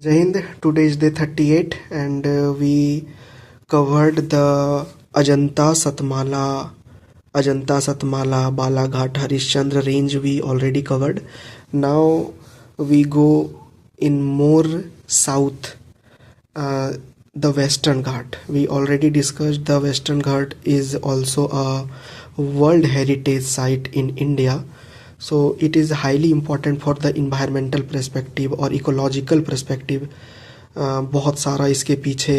Jai Hind, today is day 38 and we covered the Ajanta Satmala, Balaghat, Harishchandra range we already covered. Now we go in more south, the Western Ghat. We already discussed the Western Ghat is also a World Heritage Site in India. So it is highly important for the environmental perspective और ecological perspective. बहुत सारा इसके पीछे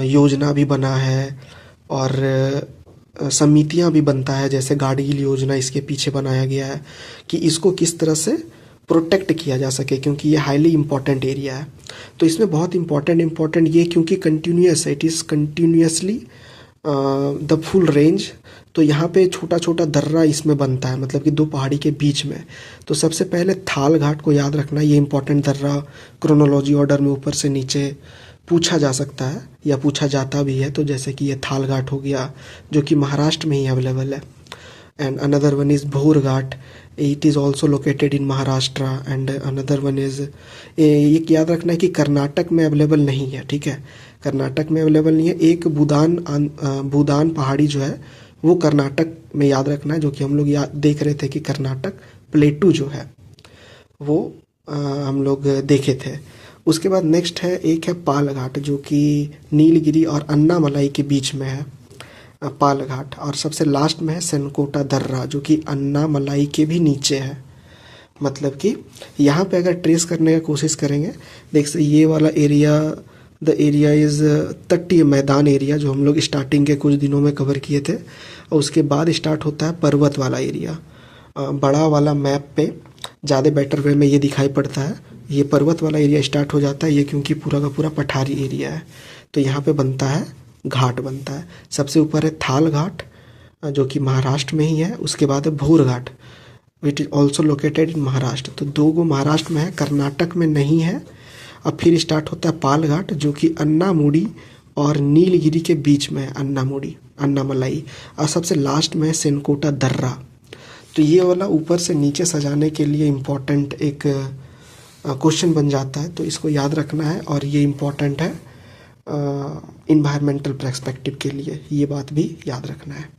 योजना भी बना है और समितियां भी बनता है, जैसे गाडगिल योजना इसके पीछे बनाया गया है कि इसको किस तरह से प्रोटेक्ट किया जा सके, क्योंकि ये हाईली इम्पॉर्टेंट एरिया है. तो इसमें बहुत इम्पॉर्टेंट ये क्योंकि continuous it is continuously the full range. तो यहाँ पे छोटा छोटा दर्रा इसमें बनता है, मतलब कि दो पहाड़ी के बीच में. तो सबसे पहले थाल घाट को याद रखना, ये इंपॉर्टेंट दर्रा क्रोनोलॉजी ऑर्डर में ऊपर से नीचे पूछा जा सकता है या पूछा जाता भी है. तो जैसे कि ये थाल घाट हो गया जो कि महाराष्ट्र में ही अवेलेबल है. And another one is Bhor Ghat, it is also located in Maharashtra. And another one is, ये याद रखना है कि कर्नाटक में अवेलेबल नहीं है, ठीक है, कर्नाटक में अवेलेबल नहीं है. एक भूदान पहाड़ी जो है वो कर्नाटक में याद रखना है, जो कि हम लोग देख रहे थे कि कर्नाटक प्लेटू जो है वो हम लोग देखे थे. उसके बाद नेक्स्ट है, एक है पाल घाट जो कि नीलगिरी और अन्नामलाई के बीच में है, पाल घाट. और सबसे लास्ट में है सेनकोटा दर्रा जो कि अन्नामलाई के भी नीचे है. मतलब कि यहाँ पे अगर ट्रेस करने का कोशिश करेंगे, देख ये वाला एरिया, द एरिया इज़ तटीय मैदान एरिया जो हम लोग स्टार्टिंग के कुछ दिनों में कवर किए थे. और उसके बाद स्टार्ट होता है पर्वत वाला एरिया. बड़ा वाला मैप पे ज़्यादा बेटर वे में ये दिखाई पड़ता है. ये पर्वत वाला एरिया स्टार्ट हो जाता है, ये क्योंकि पूरा का पूरा पठारी एरिया है. तो यहाँ पे बनता है घाट बनता है. सबसे ऊपर है थाल घाट जो कि महाराष्ट्र में ही है. उसके बाद है Bhor Ghat which is also located in Maharashtra. तो दो गो महाराष्ट्र में है, कर्नाटक में नहीं है. अब फिर स्टार्ट होता है पाल घाट जो कि अन्नामुडी और नीलगिरी के बीच में है, अन्नामुडी अन्नामलाई. और सबसे लास्ट में है सेनकोटा दर्रा. तो ये वाला ऊपर से नीचे सजाने के लिए इम्पोर्टेंट एक क्वेश्चन बन जाता है, तो इसको याद रखना है. और ये इम्पोर्टेंट है इन्वायरमेंटल पर्सपेक्टिव के लिए, ये बात भी याद रखना है.